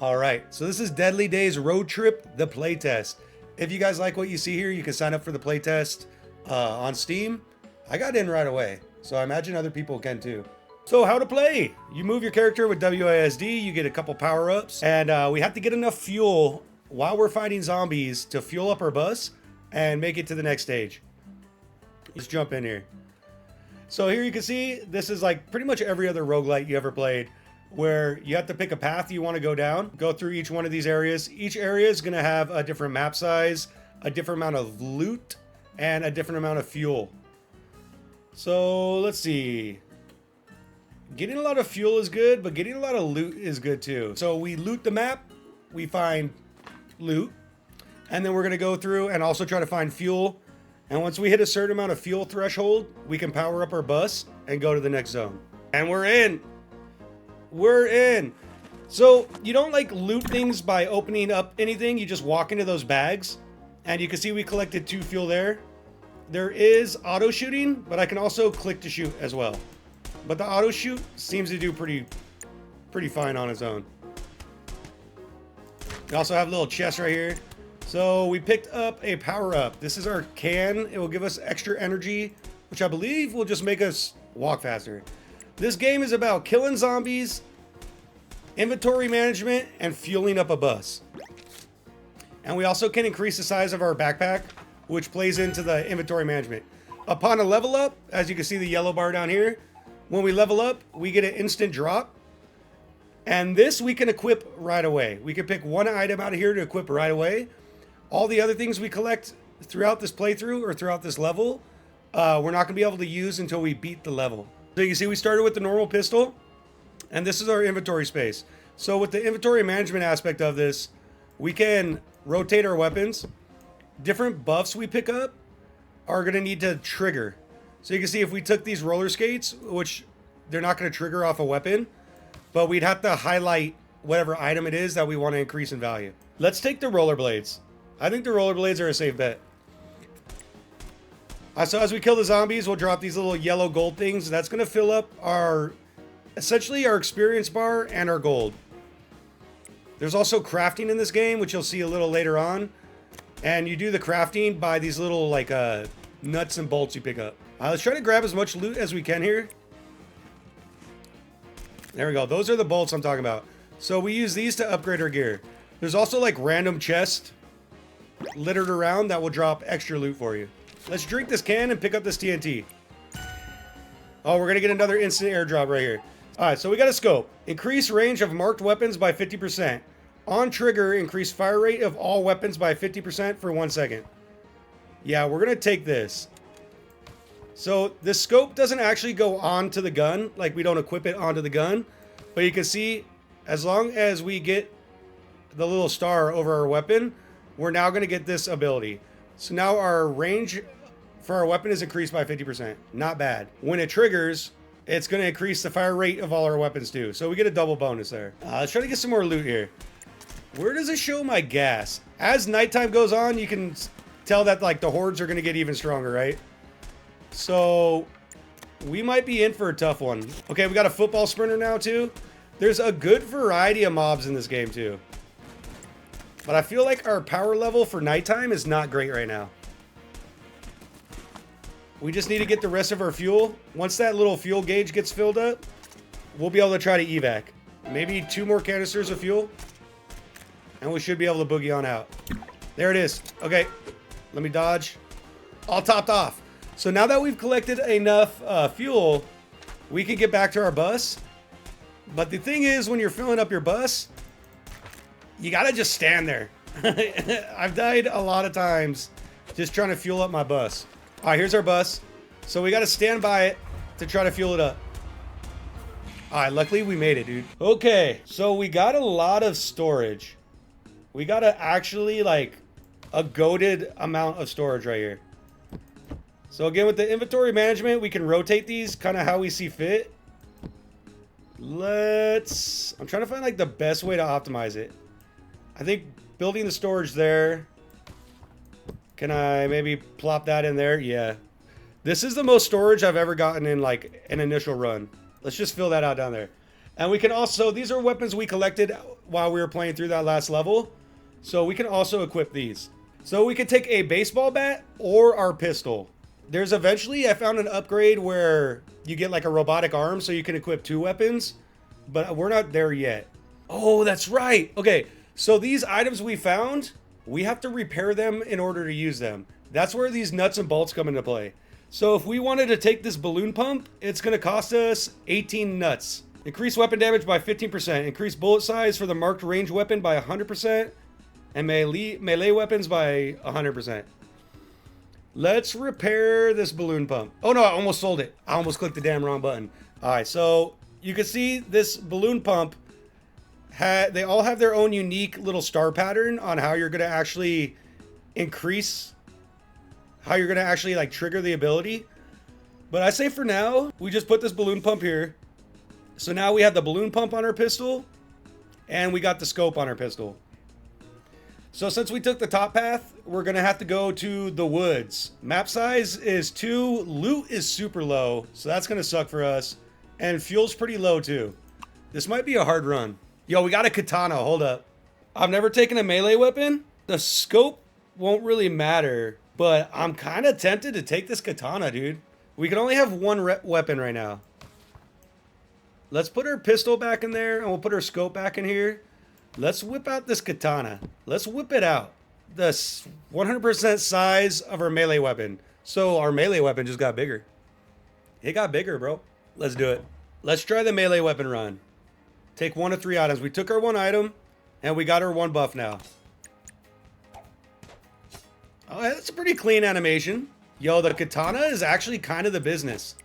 All right, so this is Deadly Days Road Trip, the playtest. If you guys like what you see here, you can sign up for the playtest on Steam. I got in right away, so I imagine other people can too. So how to play? You move your character with WASD, you get a couple power-ups, and we have to get enough fuel while we're fighting zombies to fuel up our bus and make it to the next stage. Let's jump in here. So here you can see, this is like pretty much every other roguelite you ever played, where you have to pick a path you want to go down, go through each one of these areas. Each area is going to have a different map size, a different amount of loot, and a different amount of fuel. So let's see. Getting a lot of fuel is good, but getting a lot of loot is good too. So we loot the map, we find loot, and then we're going to go through and also try to find fuel. And once we hit a certain amount of fuel threshold, we can power up our bus and go to the next zone. And we're in. We're in. So you don't like loot things by opening up anything. You just walk into those bags, and you can see we collected 2 fuel there. There is auto shooting, but I can also click to shoot as well. But the auto shoot seems to do pretty fine on its own. We also have a little chest right here. So we picked up a power up. This is our can. It will give us extra energy, which I believe will just make us walk faster. This game is about killing zombies, inventory management, and fueling up a bus. And we also can increase the size of our backpack, which plays into the inventory management. Upon a level up, as you can see the yellow bar down here, when we level up, we get an instant drop. And this we can equip right away. We can pick one item out of here to equip right away. All the other things we collect throughout this playthrough or throughout this level, we're not gonna be able to use until we beat the level. So you can see we started with the normal pistol, and this is our inventory space. So with the inventory management aspect of this, we can rotate our weapons. Different buffs we pick up are gonna need to trigger. So you can see if we took these roller skates, which they're not gonna trigger off a weapon, but we'd have to highlight whatever item it is that we want to increase in value. Let's take the rollerblades. I think the rollerblades are a safe bet. So as we kill the zombies, we'll drop these little yellow gold things. That's going to fill up essentially our experience bar and our gold. There's also crafting in this game, which you'll see a little later on. And you do the crafting by these little like nuts and bolts you pick up. Let's try to grab as much loot as we can here. There we go. Those are the bolts I'm talking about. So we use these to upgrade our gear. There's also like random chests littered around that will drop extra loot for you. Let's drink this can and pick up this TNT. Oh, we're going to get another instant airdrop right here. All right, so we got a scope. Increase range of marked weapons by 50%. On trigger, increase fire rate of all weapons by 50% for 1 second. Yeah, we're going to take this. So the scope doesn't actually go onto the gun. Like, we don't equip it onto the gun. But you can see, as long as we get the little star over our weapon, we're now going to get this ability. So now our range for our weapon is increased by 50%. Not bad. When it triggers, it's going to increase the fire rate of all our weapons too. So we get a double bonus there. Let's try to get some more loot here. Where does it show my gas? As nighttime goes on, you can tell that like the hordes are going to get even stronger, right? So we might be in for a tough one. Okay, we got a football sprinter now too. There's a good variety of mobs in this game too. But I feel like our power level for nighttime is not great right now. We just need to get the rest of our fuel. Once that little fuel gauge gets filled up, we'll be able to try to evac. Maybe 2 more canisters of fuel. And we should be able to boogie on out. There it is. Okay, let me dodge. All topped off. So now that we've collected enough fuel, we can get back to our bus. But the thing is, when you're filling up your bus, you gotta just stand there. I've died a lot of times just trying to fuel up my bus. All right, here's our bus. So we gotta stand by it to try to fuel it up. All right, luckily we made it, dude. Okay, so we got a lot of storage. We got actually like a goated amount of storage right here. So again, with the inventory management, we can rotate these kind of how we see fit. I'm trying to find like the best way to optimize it. I think building the storage there. Can I maybe plop that in there? Yeah. This is the most storage I've ever gotten in like an initial run. Let's just fill that out down there. And we can also, these are weapons we collected while we were playing through that last level. So we can also equip these. So we could take a baseball bat or our pistol. There's eventually, I found an upgrade where you get like a robotic arm so you can equip 2 weapons, but we're not there yet. Oh, that's right. Okay, so these items we found, we have to repair them in order to use them. That's where these nuts and bolts come into play. So if we wanted to take this balloon pump, it's gonna cost us 18 nuts. Increase weapon damage by 15%. Increase bullet size for the marked range weapon by 100%. And melee weapons by 100%. Let's repair this balloon pump. Oh no, I almost sold it. I almost clicked the damn wrong button. All right, so you can see this balloon pump, they all have their own unique little star pattern on how you're gonna actually increase, how you're gonna actually like trigger the ability. But I say for now, we just put this balloon pump here. So now we have the balloon pump on our pistol and we got the scope on our pistol. So since we took the top path, we're gonna have to go to the woods. Map size is 2, loot is super low, so that's gonna suck for us. And fuel's pretty low too. This might be a hard run. Yo, we got a katana, hold up. I've never taken a melee weapon. The scope won't really matter, but I'm kind of tempted to take this katana, dude. We can only have one weapon right now. Let's put our pistol back in there and we'll put our scope back in here. Let's whip out this katana. Let's whip it out. The 100% size of our melee weapon. So our melee weapon just got bigger. It got bigger, bro. Let's do it. Let's try the melee weapon run. Take 1 of 3 items. We took our 1 item and we got our 1 buff now. Oh, that's a pretty clean animation. Yo, the katana is actually kind of the business.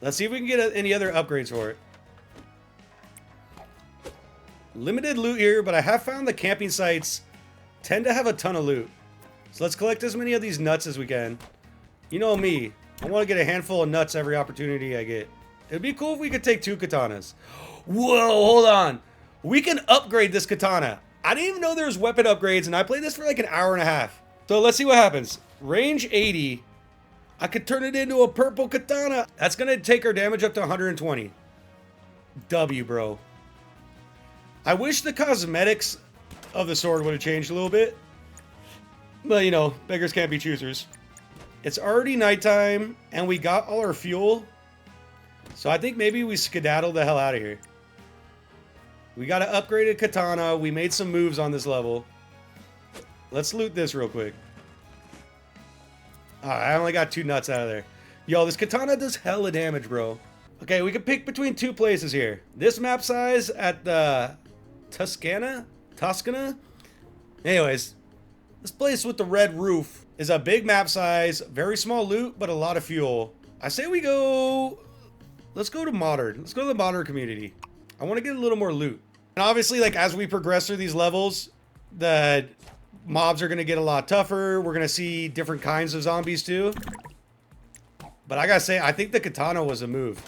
Let's see if we can get any other upgrades for it. Limited loot here, but I have found the camping sites tend to have a ton of loot. So let's collect as many of these nuts as we can. You know me. I want to get a handful of nuts every opportunity I get. It'd be cool if we could take 2 katanas. Whoa, hold on. We can upgrade this katana. I didn't even know there was weapon upgrades, and I played this for like an hour and a half. So let's see what happens. Range 80. I could turn it into a purple katana. That's going to take our damage up to 120. W, bro. I wish the cosmetics of the sword would have changed a little bit. But, you know, beggars can't be choosers. It's already nighttime, and we got all our fuel. So I think maybe we skedaddle the hell out of here. We got an upgraded katana. We made some moves on this level. Let's loot this real quick. I only got 2 nuts out of there. Yo, this katana does hella damage, bro. Okay, we can pick between 2 places here. This map size at the Toscana? Anyways, this place with the red roof is a big map size, very small loot, but a lot of fuel. I say we go... Let's go to modern. Let's go to the modern community. I want to get a little more loot. And obviously, like, as we progress through these levels, the mobs are going to get a lot tougher. We're going to see different kinds of zombies too. But I gotta say, I think the katana was a move.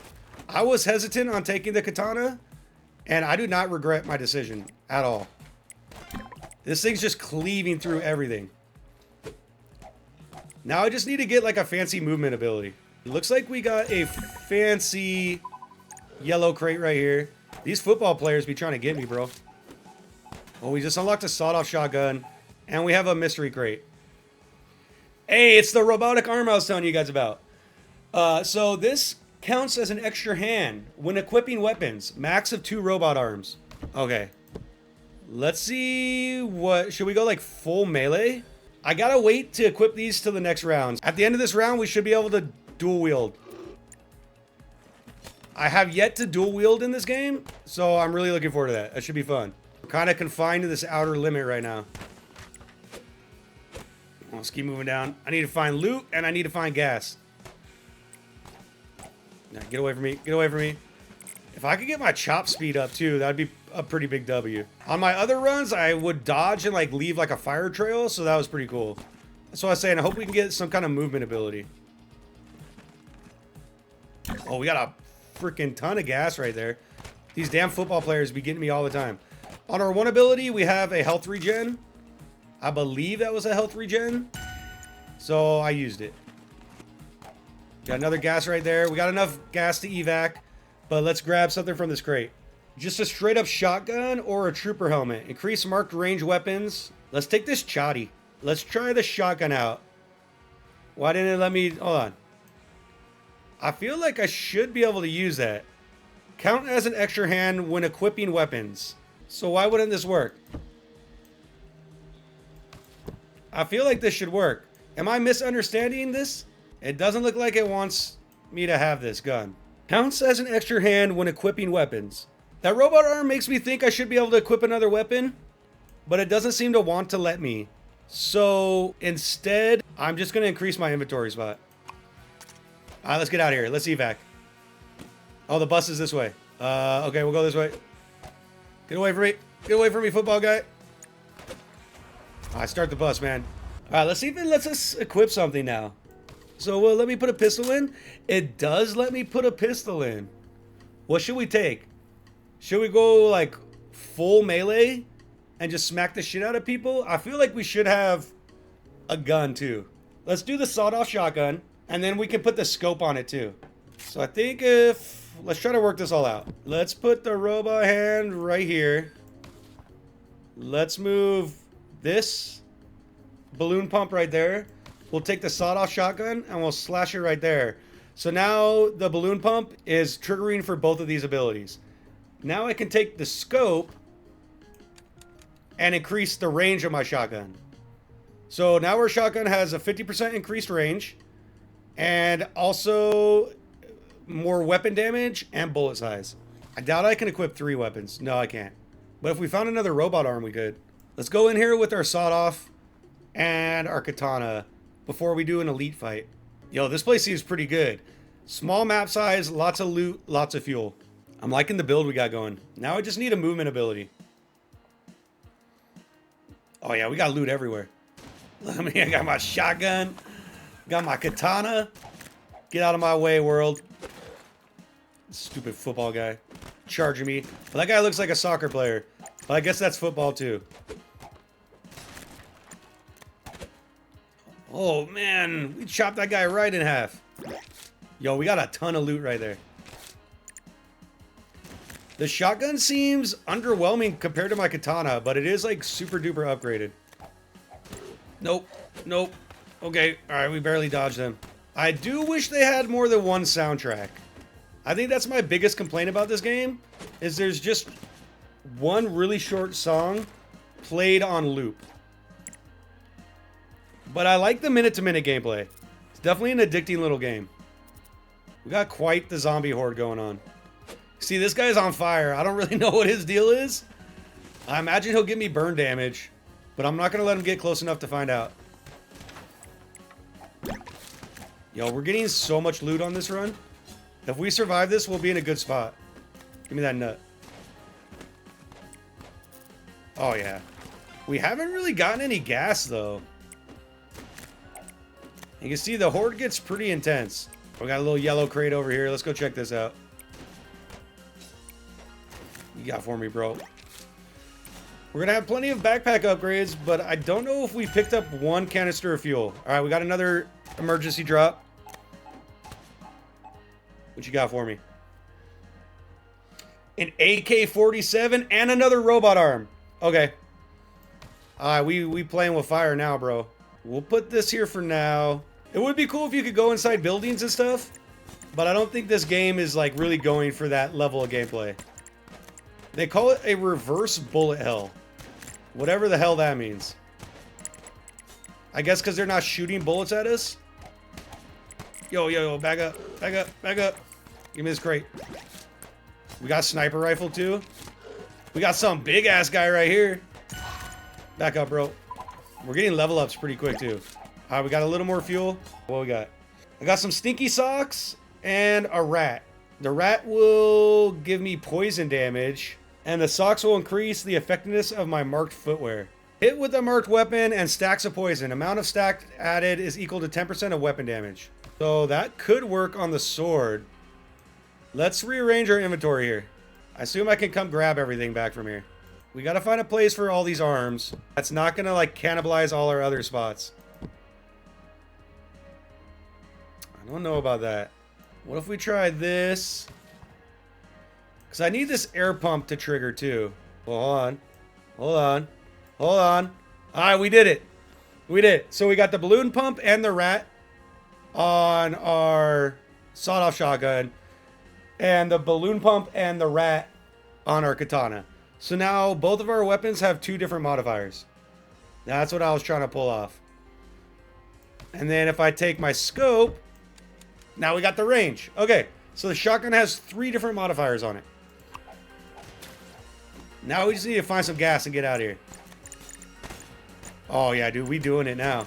I was hesitant on taking the katana, and I do not regret my decision at all. This thing's just cleaving through everything. Now I just need to get like a fancy movement ability. It looks like we got a fancy yellow crate right here. These football players be trying to get me, bro. Well, we just unlocked a sawed-off shotgun, and we have a mystery crate. Hey, it's the robotic arm I was telling you guys about. So this counts as an extra hand when equipping weapons. Max of 2 robot arms. Okay. Let's see what... Should we go like full melee? I gotta wait to equip these to the next round. At the end of this round, we should be able to dual wield. I have yet to dual wield in this game, so I'm really looking forward to that. That should be fun. We're kind of confined to this outer limit right now. Let's keep moving down. I need to find loot, and I need to find gas. Now, get away from me. Get away from me. If I could get my chop speed up, too, that'd be a pretty big W. On my other runs, I would dodge and, like, leave, like, a fire trail, so that was pretty cool. That's what I was saying. I hope we can get some kind of movement ability. Oh, we got a freaking ton of gas right there. These damn football players be getting me all the time. On our one ability, we have a health regen. I believe that was a health regen. So I used it. Got another gas right there. We got enough gas to evac. But let's grab something from this crate. Just a straight up shotgun or a trooper helmet. Increase marked range weapons. Let's take this chatty. Let's try the shotgun out. Why didn't it let me... Hold on. I feel like I should be able to use that. Count as an extra hand when equipping weapons. So why wouldn't this work? I feel like this should work. Am I misunderstanding this? It doesn't look like it wants me to have this gun. Counts as an extra hand when equipping weapons. That robot arm makes me think I should be able to equip another weapon, but it doesn't seem to want to let me. So instead, I'm just going to increase my inventory spot. All right, let's get out of here. Let's evac. Oh, the bus is this way. Okay, we'll go this way. Get away from me. Get away from me, football guy. I start the bus, man. All right, let's see if it lets us equip something now. So let me put a pistol in. It does let me put a pistol in. What should we take? Should we go like full melee and just smack the shit out of people? I feel like we should have a gun too. Let's do the sawed-off shotgun, and then we can put the scope on it too. So I think let's try to work this all out. Let's put the robot hand right here. Let's move this balloon pump right there. We'll take the sawed-off shotgun and we'll slash it right there. So now the balloon pump is triggering for both of these abilities. Now I can take the scope and increase the range of my shotgun. So now our shotgun has a 50% increased range and also more weapon damage and bullet size. I doubt I can equip 3 weapons. No, I can't. But if we found another robot arm, we could. Let's go in here with our sawed-off and our katana before we do an elite fight. Yo, this place seems pretty good. Small map size, lots of loot, lots of fuel. I'm liking the build we got going. Now I just need a movement ability. Oh yeah, we got loot everywhere. I mean, I got my shotgun, got my katana. Get out of my way, world. Stupid football guy charging me. Well, that guy looks like a soccer player, but I guess that's football too. Oh man, we chopped that guy right in half. Yo, we got a ton of loot right there. The shotgun seems underwhelming compared to my katana, but it is like super duper upgraded. Nope, nope. Okay, all right, we barely dodged them. I do wish they had more than one soundtrack. I think that's my biggest complaint about this game, is there's just one really short song played on loop. But I like the minute-to-minute gameplay. It's definitely an addicting little game. We got quite the zombie horde going on. See, this guy's on fire. I don't really know what his deal is. I imagine he'll give me burn damage, but I'm not going to let him get close enough to find out. Yo, we're getting so much loot on this run. If we survive this, we'll be in a good spot. Give me that nut. Oh, yeah. We haven't really gotten any gas, though. You can see the horde gets pretty intense. We got a little yellow crate over here. Let's go check this out. You got for me, bro. We're going to have plenty of backpack upgrades, but I don't know if we picked up one canister of fuel. All right, we got another emergency drop. What you got for me? An AK-47 and another robot arm. Okay. All right, we playing with fire now, bro. We'll put this here for now. It would be cool if you could go inside buildings and stuff, but I don't think this game is like really going for that level of gameplay. They call it a reverse bullet hell. Whatever the hell that means. I guess because they're not shooting bullets at us. Yo, yo, yo, back up, back up, back up. Give me this crate. We got a sniper rifle too. We got some big ass guy right here. Back up, bro. We're getting level ups pretty quick too. All right, we got a little more fuel. What we got? I got some stinky socks and a rat. The rat will give me poison damage, and the socks will increase the effectiveness of my marked footwear. Hit with a marked weapon and stacks of poison. Amount of stack added is equal to 10% of weapon damage. So that could work on the sword. Let's rearrange our inventory here. I assume I can come grab everything back from here. We gotta find a place for all these arms that's not gonna like cannibalize all our other spots. I don't know about that. What if we try this? Because I need this air pump to trigger too. Hold on. Hold on. Hold on. All right, we did it. We did it. So we got the balloon pump and the rat on our sawed-off shotgun. And the balloon pump and the rat on our katana. So now both of our weapons have 2 different modifiers. That's what I was trying to pull off. And then if I take my scope, now we got the range. Okay, so the shotgun has 3 different modifiers on it. Now we just need to find some gas and get out of here. Oh yeah, dude, we doing it now.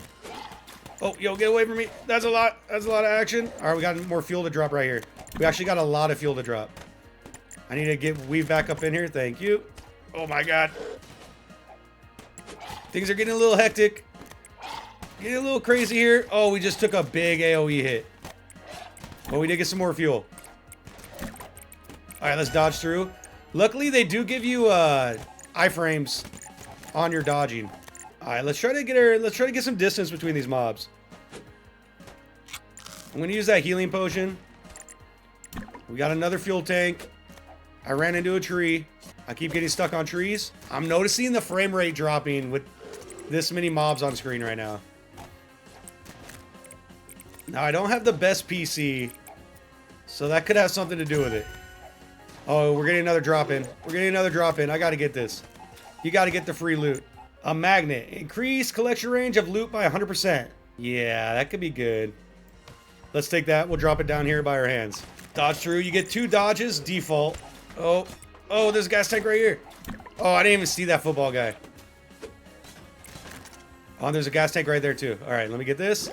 Oh, yo, get away from me. That's a lot. That's a lot of action. All right, we got more fuel to drop right here. We actually got a lot of fuel to drop. I need to weave back up in here. Thank you. Oh my God. Things are getting a little hectic. Getting a little crazy here. Oh, we just took a big AoE hit. But we did get some more fuel. All right, let's dodge through. Luckily, they do give you iframes on your dodging. All right, let's try to get some distance between these mobs. I'm gonna use that healing potion. We got another fuel tank. I ran into a tree. I keep getting stuck on trees. I'm noticing the frame rate dropping with this many mobs on screen right now. Now, I don't have the best PC, so that could have something to do with it. Oh, we're getting another drop in. We're getting another drop in. I gotta get this. You gotta get the free loot. A magnet. Increase collection range of loot by 100%. Yeah, that could be good. Let's take that. We'll drop it down here by our hands. Dodge through. You get 2 dodges, default. Oh, there's a gas tank right here. Oh, I didn't even see that football guy. Oh, there's a gas tank right there too. All right, let me get this.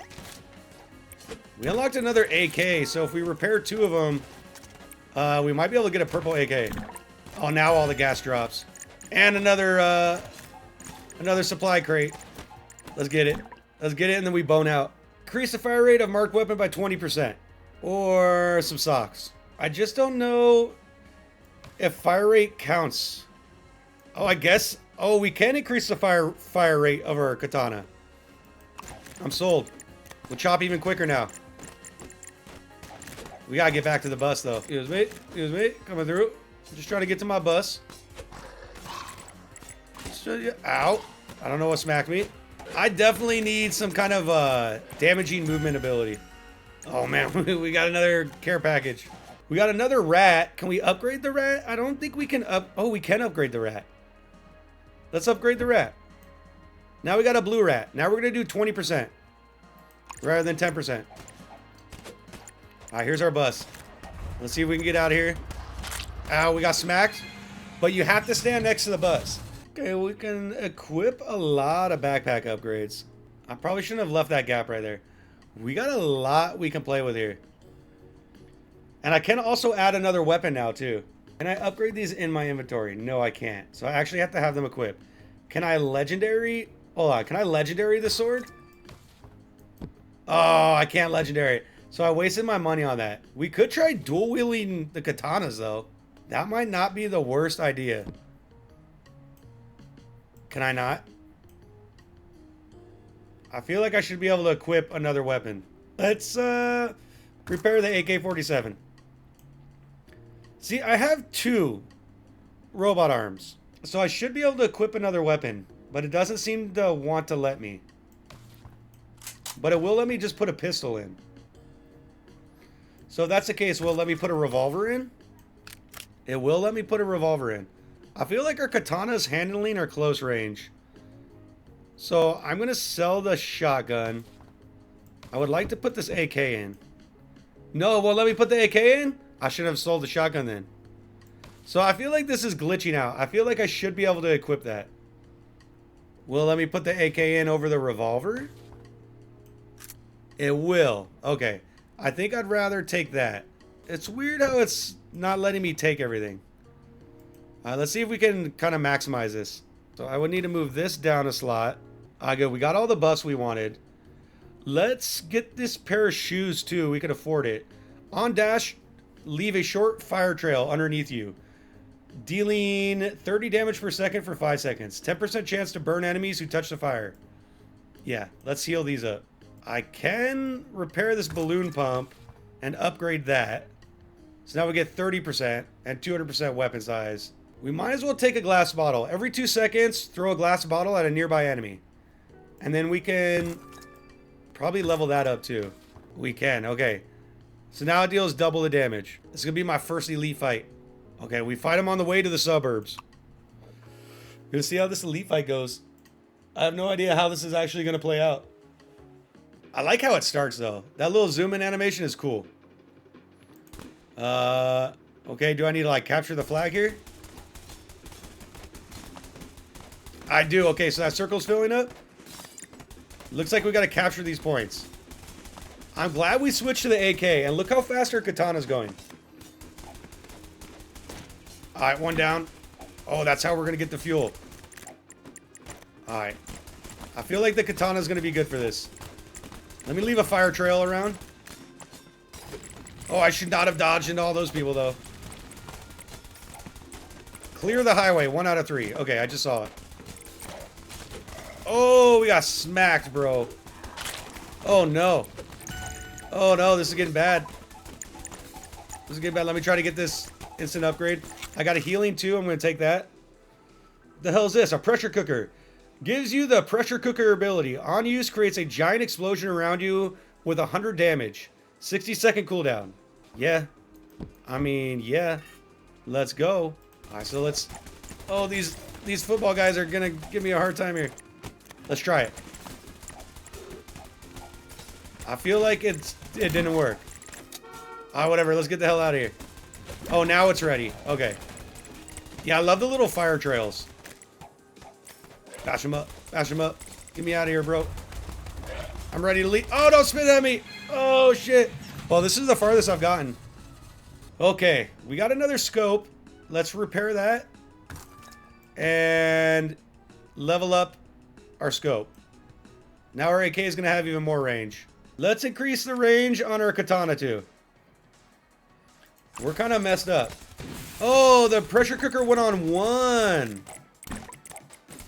We unlocked another AK, so if we repair 2 of them, we might be able to get a purple AK. Oh, now all the gas drops. And another supply crate. Let's get it. Let's get it, and then we bone out. Increase the fire rate of marked weapon by 20%. Or some socks. I just don't know if fire rate counts. Oh, I guess. Oh, we can increase the fire rate of our katana. I'm sold. We'll chop even quicker now. We gotta get back to the bus, though. Excuse me. Coming through. Just trying to get to my bus. Ow. I don't know what smacked me. I definitely need some kind of damaging movement ability. Oh man, we got another care package. We got another rat. Can we upgrade the rat? I don't think we can oh, we can upgrade the rat. Let's upgrade the rat. Now we got a blue rat. Now we're gonna do 20% rather than 10%. All right, here's our bus. Let's see if we can get out of here. Ow, we got smacked. But you have to stand next to the bus. Okay, we can equip a lot of backpack upgrades. I probably shouldn't have left that gap right there. We got a lot we can play with here. And I can also add another weapon now too. Can I upgrade these in my inventory? No, I can't. So I actually have to have them equipped. Can I legendary? Hold on, can I legendary the sword? Oh, I can't legendary it. So I wasted my money on that. We could try dual wielding the katanas though. That might not be the worst idea. Can I not? I feel like I should be able to equip another weapon. Let's repair the AK-47. See, I have 2 robot arms. So I should be able to equip another weapon. But it doesn't seem to want to let me. But it will let me just put a pistol in. So if that's the case, will it let me put a revolver in? It will let me put a revolver in. I feel like our katana's handling are close range. So I'm going to sell the shotgun. I would like to put this AK in. No, well, let me put the AK in? I should have sold the shotgun then. So I feel like this is glitching out. I feel like I should be able to equip that. Will let me put the AK in over the revolver? It will. Okay. I think I'd rather take that. It's weird how it's not letting me take everything. Let's see if we can kind of maximize this. So I would need to move this down a slot. Good. We got all the buffs we wanted. Let's get this pair of shoes too. We could afford it. On dash, leave a short fire trail underneath you. Dealing 30 damage per second for 5 seconds. 10% chance to burn enemies who touch the fire. Yeah, let's heal these up. I can repair this balloon pump and upgrade that. So now we get 30% and 200% weapon size. We might as well take a glass bottle. Every 2 seconds, throw a glass bottle at a nearby enemy. And then we can probably level that up too. We can, okay. So now it deals double the damage. This is gonna be my first elite fight. Okay, we fight him on the way to the suburbs. Gonna see how this elite fight goes. I have no idea how this is actually gonna play out. I like how it starts though. That little zoom in animation is cool. Okay, do I need to like capture the flag here? I do, okay, so that circle's filling up. Looks like we gotta capture these points. I'm glad we switched to the AK, and look how fast our katana's going. Alright, one down. Oh, that's how we're gonna get the fuel. Alright. I feel like the katana's gonna be good for this. Let me leave a fire trail around. Oh, I should not have dodged into all those people, though. Clear the highway, 1 out of 3. Okay, I just saw it. Oh, we got smacked, bro. Oh, no. Oh, no, this is getting bad. This is getting bad. Let me try to get this instant upgrade. I got a healing, too. I'm going to take that. The hell is this? A pressure cooker. Gives you the pressure cooker ability. On use, creates a giant explosion around you with 100 damage. 60-second cooldown. Yeah. I mean, yeah. Let's go. All right, so let's... Oh, these football guys are going to give me a hard time here. Let's try it. I feel like it didn't work. Whatever. Let's get the hell out of here. Oh, now it's ready. Okay. Yeah, I love the little fire trails. Bash him up. Bash him up. Get me out of here, bro. I'm ready to leave. Oh, don't spit at me. Oh, shit. Well, this is the farthest I've gotten. Okay. We got another scope. Let's repair that. And level up our scope. Now our AK is going to have even more range. Let's increase the range on our katana too. We're kind of messed up. Oh, the pressure cooker went on 1.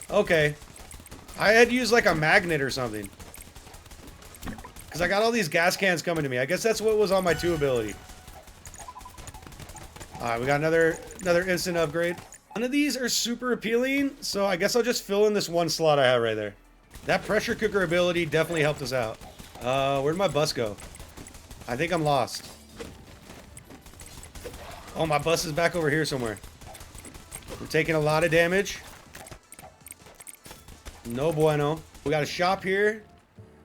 Okay. I had used like a magnet or something. Because I got all these gas cans coming to me. I guess that's what was on my 2 ability. Alright, we got another instant upgrade. None of these are super appealing, so I guess I'll just fill in this 1 slot I have right there. That pressure cooker ability definitely helped us out. Where'd my bus go? I think I'm lost. Oh, my bus is back over here somewhere. We're taking a lot of damage. No bueno. We got a shop here.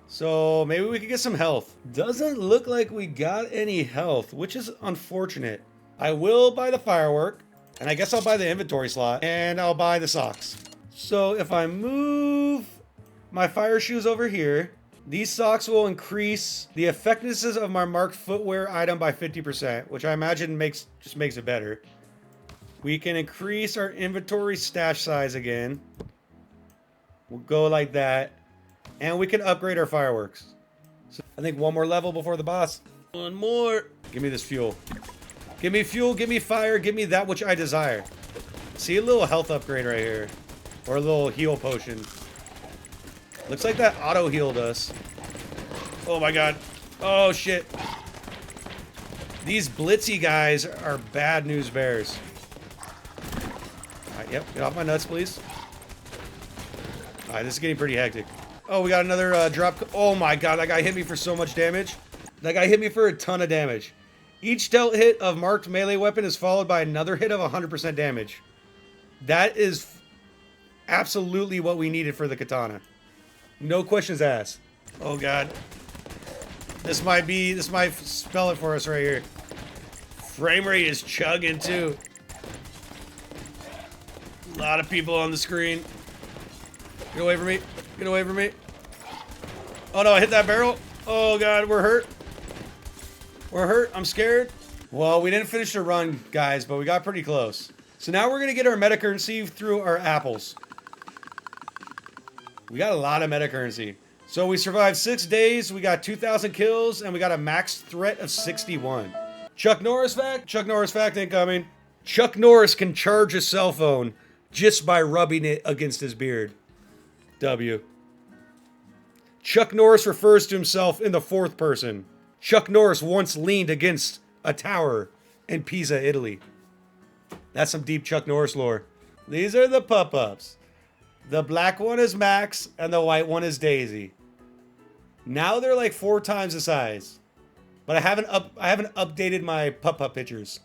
So maybe we could get some health. Doesn't look like we got any health, which is unfortunate. I will buy the firework. And I guess I'll buy the inventory slot. And I'll buy the socks. So if I move my fire shoes over here, these socks will increase the effectiveness of my marked footwear item by 50%, which I imagine just makes it better. We can increase our inventory stash size again. We'll go like that. And we can upgrade our fireworks. So I think 1 more level before the boss. 1 more. Give me this fuel. Give me fuel, give me fire, give me that which I desire. See a little health upgrade right here. Or a little heal potion. Looks like that auto healed us. Oh my god. Oh shit. These blitzy guys are bad news bears. Alright, yep. Get off my nuts, please. Alright, this is getting pretty hectic. Oh, we got another drop. Oh my god, that guy hit me for so much damage. That guy hit me for a ton of damage. Each dealt hit of marked melee weapon is followed by another hit of 100% damage. That is absolutely what we needed for the katana. No questions asked. Oh god. This might spell it for us right here. Frame rate is chugging too. A lot of people on the screen. Get away from me. Get away from me. Oh no, I hit that barrel. Oh god, we're hurt. We're hurt. I'm scared. Well, we didn't finish the run, guys, but we got pretty close. So now we're going to get our meta currency through our apples. We got a lot of meta currency. So we survived 6 days, we got 2,000 kills, and we got a max threat of 61. Chuck Norris fact? Chuck Norris fact incoming. Chuck Norris can charge a cell phone just by rubbing it against his beard. W. Chuck Norris refers to himself in the 4th person. Chuck Norris once leaned against a tower in Pisa, Italy. That's some deep Chuck Norris lore. These are the pup-ups. The black one is Max, and the white one is Daisy. Now they're like 4 times the size. But I haven't updated my pup-up pictures.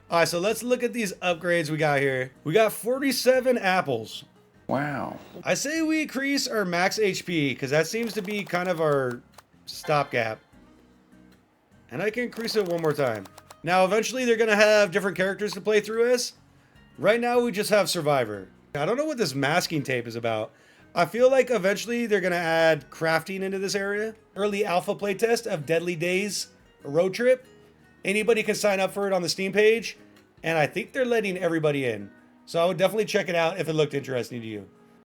Alright, so let's look at these upgrades we got here. We got 47 apples. Wow. I say we increase our max HP, because that seems to be kind of our stopgap. And I can increase it one more time. Now, eventually they're going to have different characters to play through as. Right now, we just have Survivor. I don't know what this masking tape is about. I feel like eventually they're going to add crafting into this area. Early alpha playtest of Deadly Days Road Trip. Anybody can sign up for it on the Steam page. And I think they're letting everybody in. So I would definitely check it out if it looked interesting to you.